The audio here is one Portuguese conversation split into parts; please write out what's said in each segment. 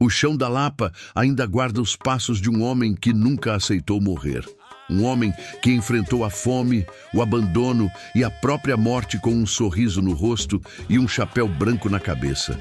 O chão da Lapa ainda guarda os passos de um homem que nunca aceitou morrer. Um homem que enfrentou a fome, o abandono e a própria morte com um sorriso no rosto e um chapéu branco na cabeça.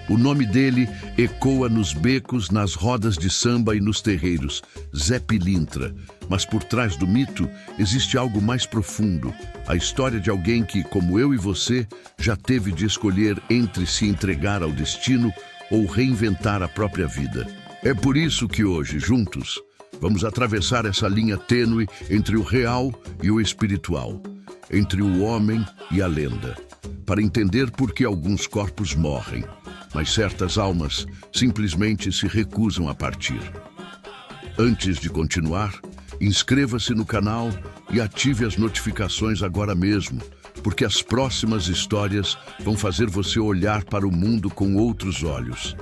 O nome dele ecoa nos becos, nas rodas de samba e nos terreiros, Zé Pilintra. Mas por trás do mito existe algo mais profundo. A história de alguém que, como eu e você, já teve de escolher entre se entregar ao destino ou reinventar a própria vida. É por isso que hoje, juntos, vamos atravessar essa linha tênue entre o real e o espiritual, entre o homem e a lenda, para entender por que alguns corpos morrem, mas certas almas simplesmente se recusam a partir. Antes de continuar, inscreva-se no canal e ative as notificações agora mesmo, porque as próximas histórias vão fazer você olhar para o mundo com outros olhos.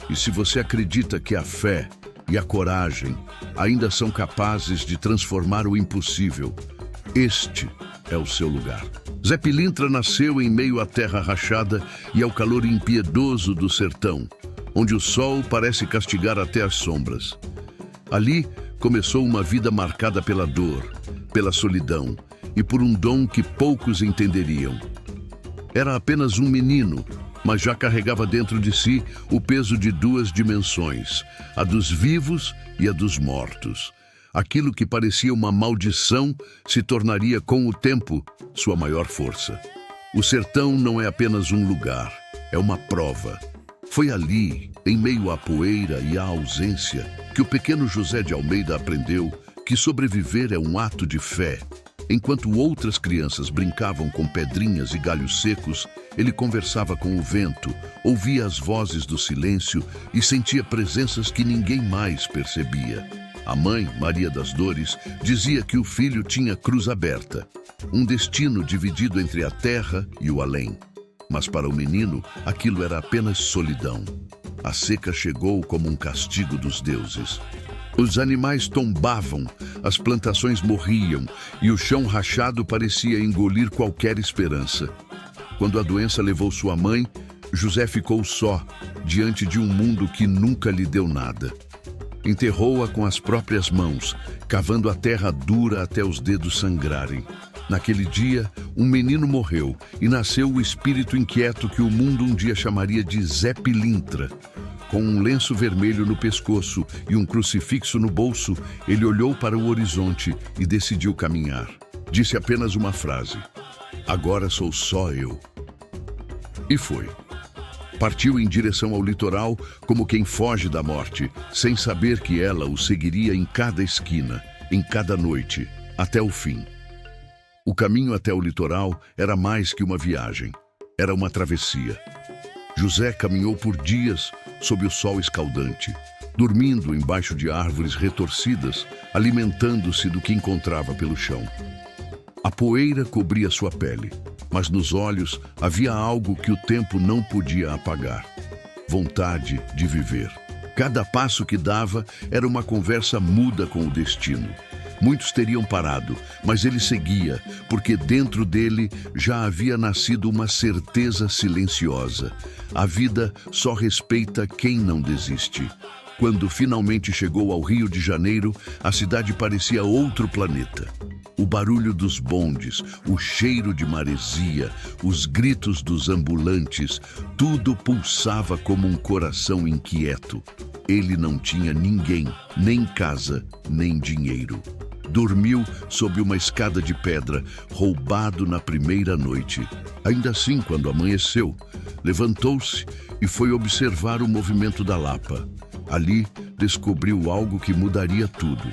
E se você acredita que a fé e a coragem ainda são capazes de transformar o impossível, este é o seu lugar. Zé Pilintra nasceu em meio à terra rachada e ao calor impiedoso do sertão, onde o sol parece castigar até as sombras. Ali começou uma vida marcada pela dor, pela solidão e por um dom que poucos entenderiam. Era apenas um menino, mas já carregava dentro de si o peso de duas dimensões, a dos vivos e a dos mortos. Aquilo que parecia uma maldição se tornaria, com o tempo, sua maior força. O sertão não é apenas um lugar, é uma prova. Foi ali, em meio à poeira e à ausência, que o pequeno José de Almeida aprendeu que sobreviver é um ato de fé. Enquanto outras crianças brincavam com pedrinhas e galhos secos, ele conversava com o vento, ouvia as vozes do silêncio e sentia presenças que ninguém mais percebia. A mãe, Maria das Dores, dizia que o filho tinha cruz aberta, um destino dividido entre a terra e o além. Mas para o menino, aquilo era apenas solidão. A seca chegou como um castigo dos deuses. Os animais tombavam, as plantações morriam e o chão rachado parecia engolir qualquer esperança. Quando a doença levou sua mãe, José ficou só, diante de um mundo que nunca lhe deu nada. Enterrou-a com as próprias mãos, cavando a terra dura até os dedos sangrarem. Naquele dia, um menino morreu e nasceu o espírito inquieto que o mundo um dia chamaria de Zé Pilintra. Com um lenço vermelho no pescoço e um crucifixo no bolso, ele olhou para o horizonte e decidiu caminhar. Disse apenas uma frase: "Agora sou só eu." E foi. Partiu em direção ao litoral como quem foge da morte, sem saber que ela o seguiria em cada esquina, em cada noite, até o fim. O caminho até o litoral era mais que uma viagem, era uma travessia. José caminhou por dias sob o sol escaldante, dormindo embaixo de árvores retorcidas, alimentando-se do que encontrava pelo chão. A poeira cobria sua pele, mas nos olhos havia algo que o tempo não podia apagar: vontade de viver. Cada passo que dava era uma conversa muda com o destino. Muitos teriam parado, mas ele seguia, porque dentro dele já havia nascido uma certeza silenciosa: a vida só respeita quem não desiste. Quando finalmente chegou ao Rio de Janeiro, a cidade parecia outro planeta. O barulho dos bondes, o cheiro de maresia, os gritos dos ambulantes, tudo pulsava como um coração inquieto. Ele não tinha ninguém, nem casa, nem dinheiro. Dormiu sob uma escada de pedra, roubado na primeira noite. Ainda assim, quando amanheceu, levantou-se e foi observar o movimento da Lapa. Ali, descobriu algo que mudaria tudo.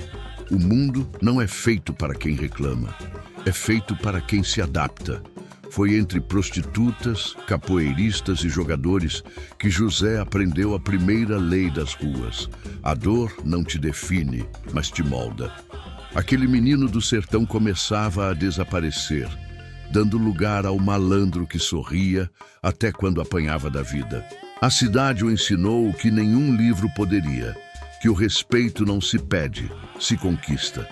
O mundo não é feito para quem reclama, é feito para quem se adapta. Foi entre prostitutas, capoeiristas e jogadores que José aprendeu a primeira lei das ruas: a dor não te define, mas te molda. Aquele menino do sertão começava a desaparecer, dando lugar ao malandro que sorria até quando apanhava da vida. A cidade o ensinou o que nenhum livro poderia: que o respeito não se pede, se conquista.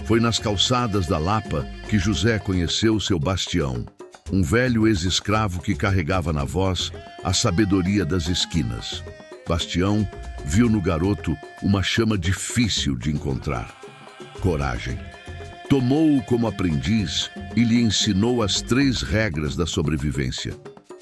Foi nas calçadas da Lapa que José conheceu seu Bastião, um velho ex-escravo que carregava na voz a sabedoria das esquinas. Bastião viu no garoto uma chama difícil de encontrar: coragem. Tomou-o como aprendiz e lhe ensinou as 3 regras da sobrevivência: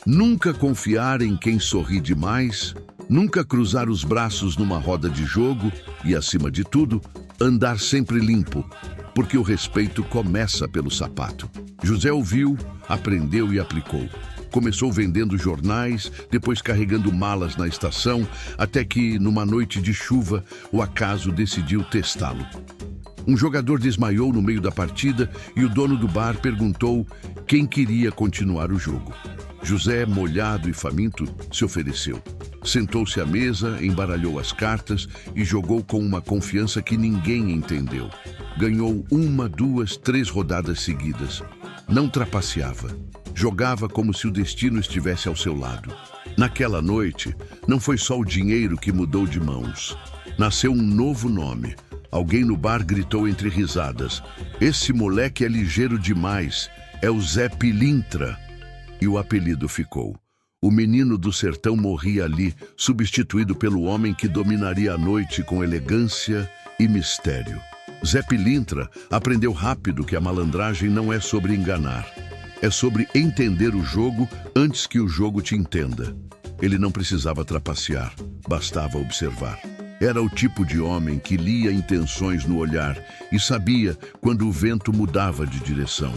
nunca confiar em quem sorri demais, nunca cruzar os braços numa roda de jogo e, acima de tudo, andar sempre limpo, porque o respeito começa pelo sapato. José ouviu, aprendeu e aplicou. Começou vendendo jornais, depois carregando malas na estação, até que, numa noite de chuva, o acaso decidiu testá-lo. Um jogador desmaiou no meio da partida e o dono do bar perguntou quem queria continuar o jogo. José, molhado e faminto, se ofereceu. Sentou-se à mesa, embaralhou as cartas e jogou com uma confiança que ninguém entendeu. Ganhou 1, 2, 3 rodadas seguidas. Não trapaceava. Jogava como se o destino estivesse ao seu lado. Naquela noite, não foi só o dinheiro que mudou de mãos. Nasceu um novo nome. Alguém no bar gritou entre risadas: "Esse moleque é ligeiro demais, é o Zé Pilintra." E o apelido ficou. O menino do sertão morria ali, substituído pelo homem que dominaria a noite com elegância e mistério. Zé Pilintra aprendeu rápido que a malandragem não é sobre enganar. É sobre entender o jogo antes que o jogo te entenda. Ele não precisava trapacear, bastava observar. Era o tipo de homem que lia intenções no olhar e sabia quando o vento mudava de direção.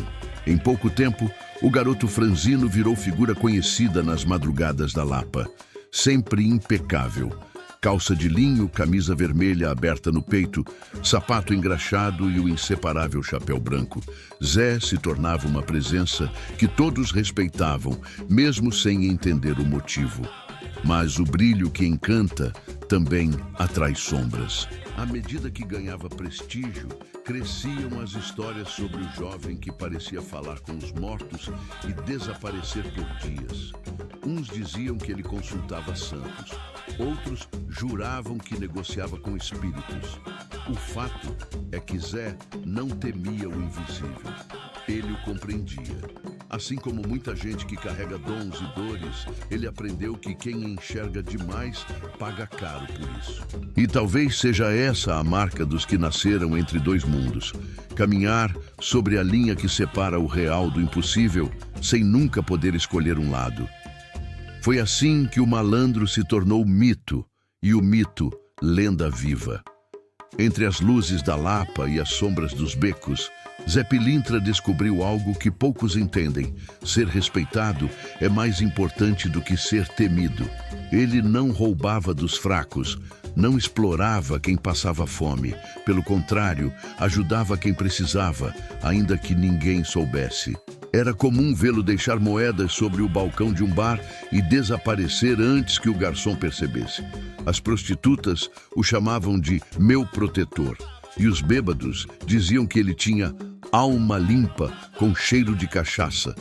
Em pouco tempo, o garoto franzino virou figura conhecida nas madrugadas da Lapa. Sempre impecável. Calça de linho, camisa vermelha aberta no peito, sapato engraxado e o inseparável chapéu branco. Zé se tornava uma presença que todos respeitavam, mesmo sem entender o motivo. Mas o brilho que encanta também atrai sombras. À medida que ganhava prestígio, cresciam as histórias sobre o jovem que parecia falar com os mortos e desaparecer por dias. Uns diziam que ele consultava santos, outros juravam que negociava com espíritos. O fato é que Zé não temia o invisível. Ele o compreendia. Assim como muita gente que carrega dons e dores, ele aprendeu que quem enxerga demais paga caro por isso. E talvez seja essa a marca dos que nasceram entre 2 mundos: caminhar sobre a linha que separa o real do impossível, sem nunca poder escolher um lado. Foi assim que o malandro se tornou mito, e o mito, lenda viva. Entre as luzes da Lapa e as sombras dos becos, Zé Pilintra descobriu algo que poucos entendem: ser respeitado é mais importante do que ser temido. Ele não roubava dos fracos, não explorava quem passava fome. Pelo contrário, ajudava quem precisava, ainda que ninguém soubesse. Era comum vê-lo deixar moedas sobre o balcão de um bar e desaparecer antes que o garçom percebesse. As prostitutas o chamavam de "meu protetor", e os bêbados diziam que ele tinha alma limpa com cheiro de cachaça.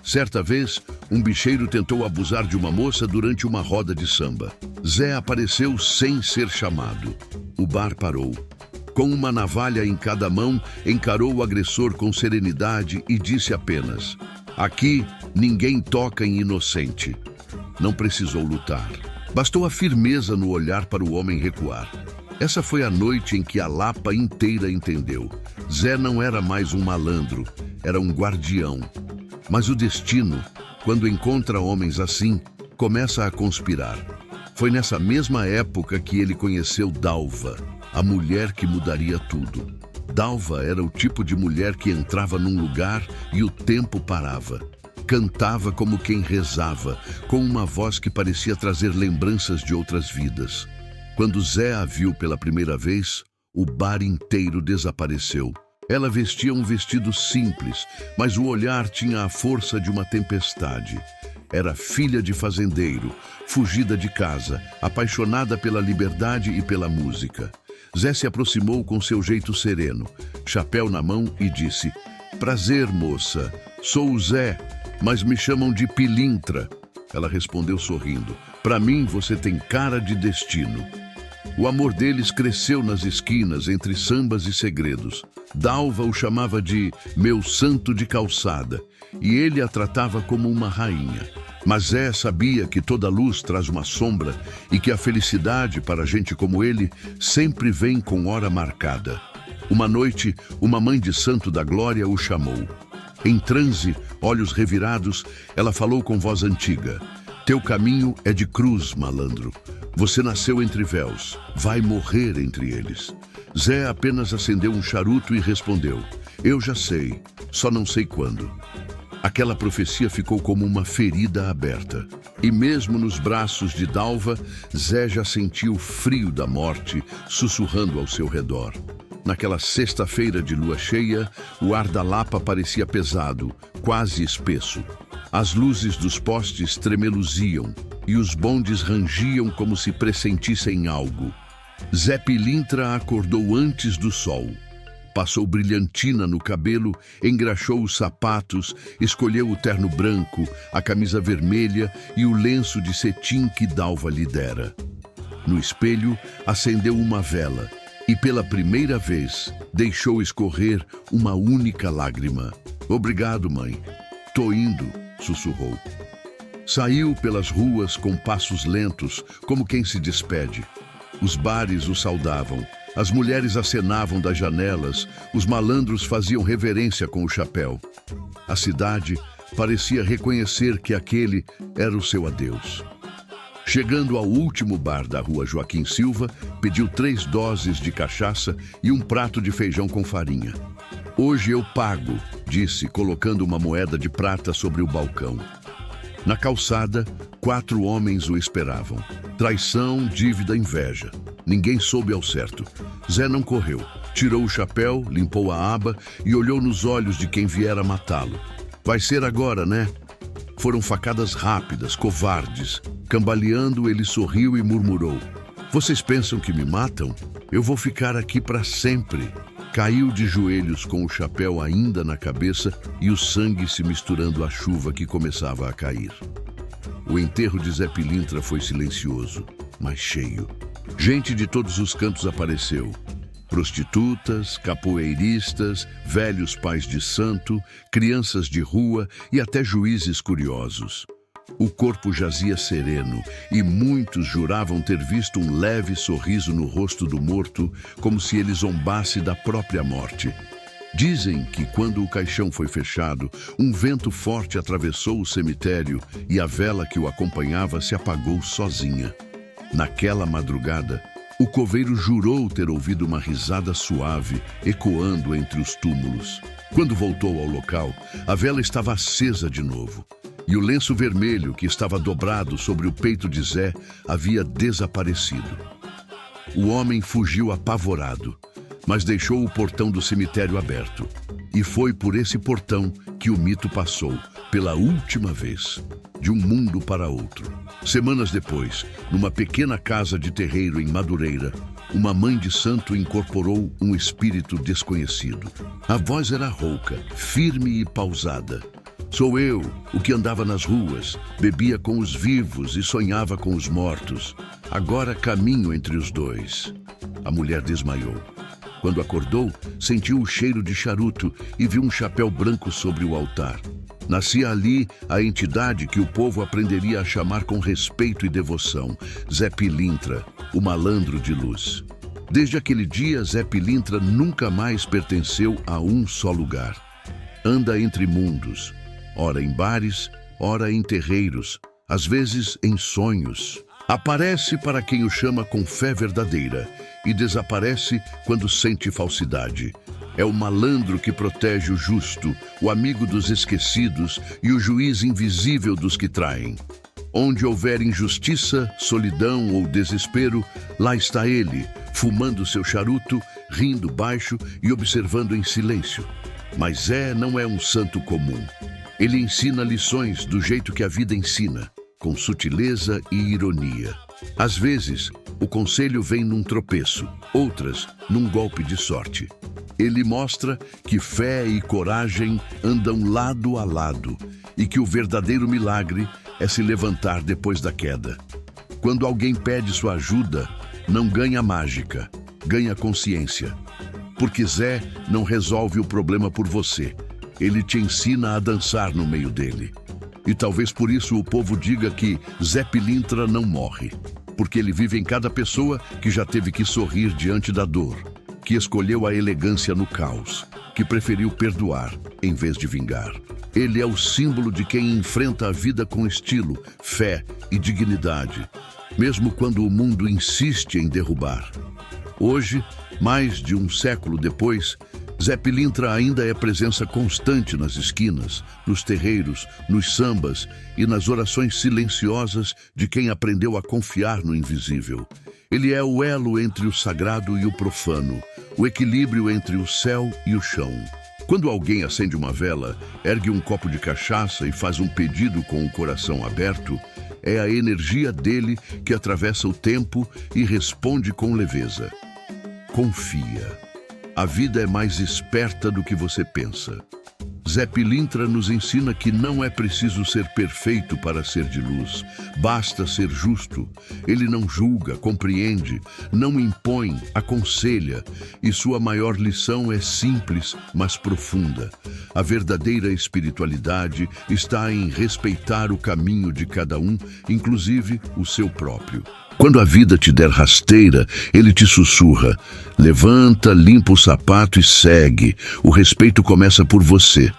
Certa vez, um bicheiro tentou abusar de uma moça durante uma roda de samba. Zé apareceu sem ser chamado. O bar parou. Com uma navalha em cada mão, encarou o agressor com serenidade e disse apenas: "Aqui, ninguém toca em inocente." Não precisou lutar. Bastou a firmeza no olhar para o homem recuar. Essa foi a noite em que a Lapa inteira entendeu. Zé não era mais um malandro, era um guardião. Mas o destino, quando encontra homens assim, começa a conspirar. Foi nessa mesma época que ele conheceu Dalva, a mulher que mudaria tudo. Dalva era o tipo de mulher que entrava num lugar e o tempo parava. Cantava como quem rezava, com uma voz que parecia trazer lembranças de outras vidas. Quando Zé a viu pela primeira vez, o bar inteiro desapareceu. Ela vestia um vestido simples, mas o olhar tinha a força de uma tempestade. Era filha de fazendeiro, fugida de casa, apaixonada pela liberdade e pela música. Zé se aproximou com seu jeito sereno, chapéu na mão, e disse: "Prazer, moça. Sou o Zé, mas me chamam de Pilintra." Ela respondeu sorrindo: "Para mim, você tem cara de destino." O amor deles cresceu nas esquinas, entre sambas e segredos. Dalva o chamava de "meu santo de calçada", e ele a tratava como uma rainha. Mas Zé sabia que toda luz traz uma sombra e que a felicidade para gente como ele sempre vem com hora marcada. Uma noite, uma mãe de santo da glória o chamou. Em transe, olhos revirados, ela falou com voz antiga: "Teu caminho é de cruz, malandro. Você nasceu entre véus, vai morrer entre eles." Zé apenas acendeu um charuto e respondeu: "Eu já sei, só não sei quando." Aquela profecia ficou como uma ferida aberta. E mesmo nos braços de Dalva, Zé já sentiu o frio da morte sussurrando ao seu redor. Naquela sexta-feira de lua cheia, o ar da Lapa parecia pesado, quase espesso. As luzes dos postes tremeluziam e os bondes rangiam como se pressentissem algo. Zé Pilintra acordou antes do sol. Passou brilhantina no cabelo, engraxou os sapatos, escolheu o terno branco, a camisa vermelha e o lenço de cetim que Dalva lhe dera. No espelho, acendeu uma vela e, pela primeira vez, deixou escorrer uma única lágrima. "Obrigado, mãe. Tô indo", sussurrou. Saiu pelas ruas com passos lentos, como quem se despede. Os bares o saudavam. As mulheres acenavam das janelas, os malandros faziam reverência com o chapéu. A cidade parecia reconhecer que aquele era o seu adeus. Chegando ao último bar da rua Joaquim Silva, pediu 3 doses de cachaça e um prato de feijão com farinha. "Hoje eu pago", disse, colocando uma moeda de prata sobre o balcão. Na calçada, 4 homens o esperavam. Traição, dívida, inveja. Ninguém soube ao certo. Zé não correu. Tirou o chapéu, limpou a aba e olhou nos olhos de quem viera matá-lo. "Vai ser agora, né?" Foram facadas rápidas, covardes. Cambaleando, ele sorriu e murmurou: "Vocês pensam que me matam? Eu vou ficar aqui para sempre." Caiu de joelhos com o chapéu ainda na cabeça e o sangue se misturando à chuva que começava a cair. O enterro de Zé Pilintra foi silencioso, mas cheio. Gente de todos os cantos apareceu. Prostitutas, capoeiristas, velhos pais de santo, crianças de rua e até juízes curiosos. O corpo jazia sereno e muitos juravam ter visto um leve sorriso no rosto do morto, como se ele zombasse da própria morte. Dizem que quando o caixão foi fechado, um vento forte atravessou o cemitério e a vela que o acompanhava se apagou sozinha. Naquela madrugada, o coveiro jurou ter ouvido uma risada suave ecoando entre os túmulos. Quando voltou ao local, a vela estava acesa de novo. E o lenço vermelho que estava dobrado sobre o peito de Zé havia desaparecido. O homem fugiu apavorado, mas deixou o portão do cemitério aberto. E foi por esse portão que o mito passou, pela última vez, de um mundo para outro. Semanas depois, numa pequena casa de terreiro em Madureira, uma mãe de santo incorporou um espírito desconhecido. A voz era rouca, firme e pausada. "Sou eu, o que andava nas ruas, bebia com os vivos e sonhava com os mortos. Agora caminho entre os dois." A mulher desmaiou. Quando acordou, sentiu o cheiro de charuto e viu um chapéu branco sobre o altar. Nascia ali a entidade que o povo aprenderia a chamar com respeito e devoção: Zé Pilintra, o malandro de luz. Desde aquele dia, Zé Pilintra nunca mais pertenceu a um só lugar. Anda entre mundos, ora em bares, ora em terreiros, às vezes em sonhos. Aparece para quem o chama com fé verdadeira e desaparece quando sente falsidade. É o malandro que protege o justo, o amigo dos esquecidos e o juiz invisível dos que traem. Onde houver injustiça, solidão ou desespero, lá está ele, fumando seu charuto, rindo baixo e observando em silêncio. Mas Zé não é um santo comum. Ele ensina lições do jeito que a vida ensina, com sutileza e ironia. Às vezes, o conselho vem num tropeço, outras num golpe de sorte. Ele mostra que fé e coragem andam lado a lado e que o verdadeiro milagre é se levantar depois da queda. Quando alguém pede sua ajuda, não ganha mágica, ganha consciência. Porque Zé não resolve o problema por você. Ele te ensina a dançar no meio dele. E talvez por isso o povo diga que Zé Pilintra não morre, porque ele vive em cada pessoa que já teve que sorrir diante da dor, que escolheu a elegância no caos, que preferiu perdoar em vez de vingar. Ele é o símbolo de quem enfrenta a vida com estilo, fé e dignidade, mesmo quando o mundo insiste em derrubar. Hoje, mais de um século depois, Zé Pilintra ainda é presença constante nas esquinas, nos terreiros, nos sambas e nas orações silenciosas de quem aprendeu a confiar no invisível. Ele é o elo entre o sagrado e o profano, o equilíbrio entre o céu e o chão. Quando alguém acende uma vela, ergue um copo de cachaça e faz um pedido com o coração aberto, é a energia dele que atravessa o tempo e responde com leveza. Confia. A vida é mais esperta do que você pensa. Zé Pilintra nos ensina que não é preciso ser perfeito para ser de luz. Basta ser justo. Ele não julga, compreende, não impõe, aconselha. E sua maior lição é simples, mas profunda. A verdadeira espiritualidade está em respeitar o caminho de cada um, inclusive o seu próprio. Quando a vida te der rasteira, ele te sussurra: levanta, limpa o sapato e segue. O respeito começa por você.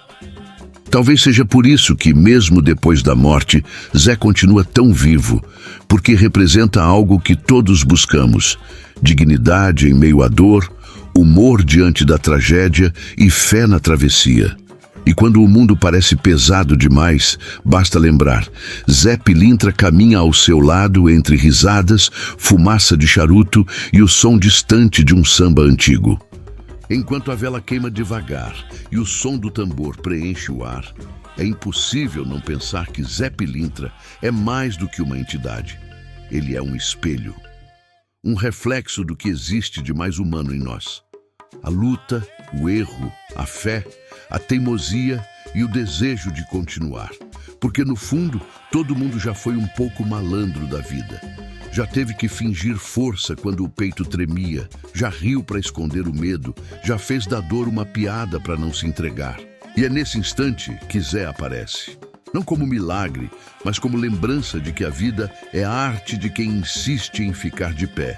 Talvez seja por isso que, mesmo depois da morte, Zé continua tão vivo, porque representa algo que todos buscamos: dignidade em meio à dor, humor diante da tragédia e fé na travessia. E quando o mundo parece pesado demais, basta lembrar: Zé Pilintra caminha ao seu lado entre risadas, fumaça de charuto e o som distante de um samba antigo. Enquanto a vela queima devagar e o som do tambor preenche o ar, é impossível não pensar que Zé Pilintra é mais do que uma entidade. Ele é um espelho, um reflexo do que existe de mais humano em nós. A luta, o erro, a fé, a teimosia e o desejo de continuar. Porque no fundo, todo mundo já foi um pouco malandro da vida. Já teve que fingir força quando o peito tremia, já riu para esconder o medo, já fez da dor uma piada para não se entregar. E é nesse instante que Zé aparece. Não como milagre, mas como lembrança de que a vida é a arte de quem insiste em ficar de pé.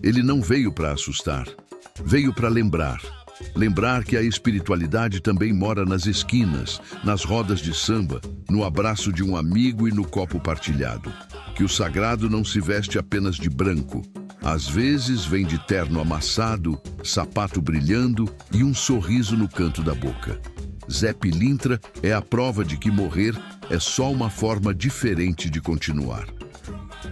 Ele não veio para assustar, veio para lembrar. Lembrar que a espiritualidade também mora nas esquinas, nas rodas de samba, no abraço de um amigo e no copo partilhado. Que o sagrado não se veste apenas de branco. Às vezes vem de terno amassado, sapato brilhando e um sorriso no canto da boca. Zé Pilintra é a prova de que morrer é só uma forma diferente de continuar.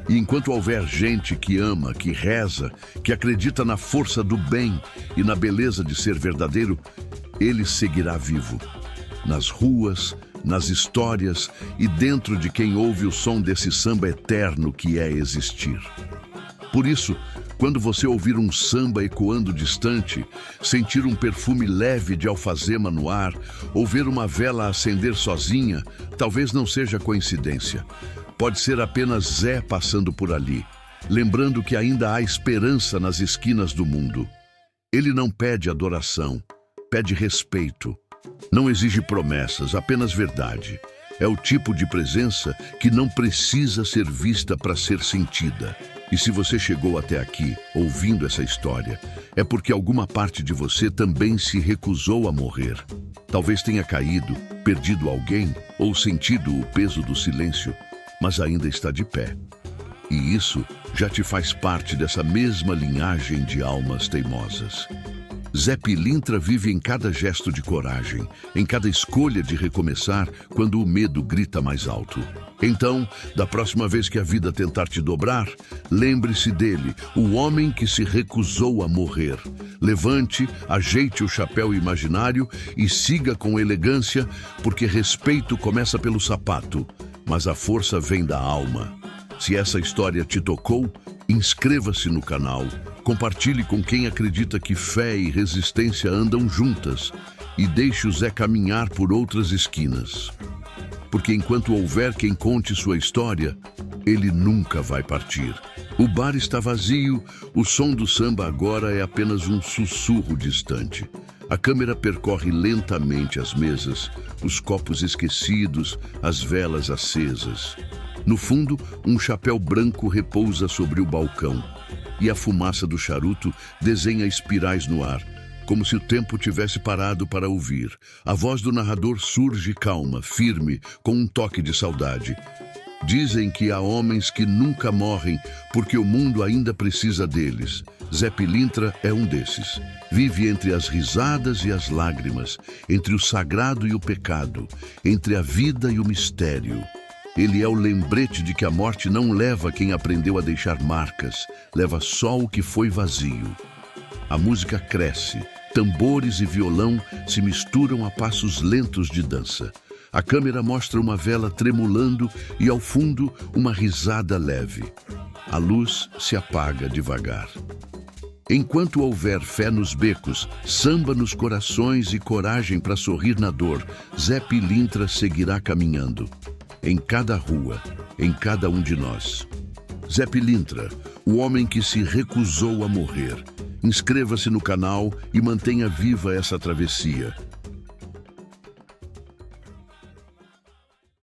E enquanto houver gente que ama, que reza, que acredita na força do bem e na beleza de ser verdadeiro, ele seguirá vivo. Nas ruas, nas histórias e dentro de quem ouve o som desse samba eterno que é existir. Por isso, quando você ouvir um samba ecoando distante, sentir um perfume leve de alfazema no ar, ou ver uma vela acender sozinha, talvez não seja coincidência. Pode ser apenas Zé passando por ali, lembrando que ainda há esperança nas esquinas do mundo. Ele não pede adoração, pede respeito. Não exige promessas, apenas verdade. É o tipo de presença que não precisa ser vista para ser sentida. E se você chegou até aqui, ouvindo essa história, é porque alguma parte de você também se recusou a morrer. Talvez tenha caído, perdido alguém ou sentido o peso do silêncio, mas ainda está de pé. E isso já te faz parte dessa mesma linhagem de almas teimosas. Zé Pilintra vive em cada gesto de coragem, em cada escolha de recomeçar quando o medo grita mais alto. Então, da próxima vez que a vida tentar te dobrar, lembre-se dele, o homem que se recusou a morrer. Levante, ajeite o chapéu imaginário e siga com elegância, porque respeito começa pelo sapato, mas a força vem da alma. Se essa história te tocou, inscreva-se no canal, compartilhe com quem acredita que fé e resistência andam juntas e deixe o Zé caminhar por outras esquinas. Porque enquanto houver quem conte sua história, ele nunca vai partir. O bar está vazio, o som do samba agora é apenas um sussurro distante. A câmera percorre lentamente as mesas, os copos esquecidos, as velas acesas. No fundo, um chapéu branco repousa sobre o balcão, e a fumaça do charuto desenha espirais no ar, como se o tempo tivesse parado para ouvir. A voz do narrador surge calma, firme, com um toque de saudade. Dizem que há homens que nunca morrem porque o mundo ainda precisa deles. Zé Pilintra é um desses. Vive entre as risadas e as lágrimas, entre o sagrado e o pecado, entre a vida e o mistério. Ele é o lembrete de que a morte não leva quem aprendeu a deixar marcas, leva só o que foi vazio. A música cresce, tambores e violão se misturam a passos lentos de dança. A câmera mostra uma vela tremulando e, ao fundo, uma risada leve. A luz se apaga devagar. Enquanto houver fé nos becos, samba nos corações e coragem para sorrir na dor, Zé Pilintra seguirá caminhando. Em cada rua, em cada um de nós. Zé Pilintra, o homem que se recusou a morrer. Inscreva-se no canal e mantenha viva essa travessia.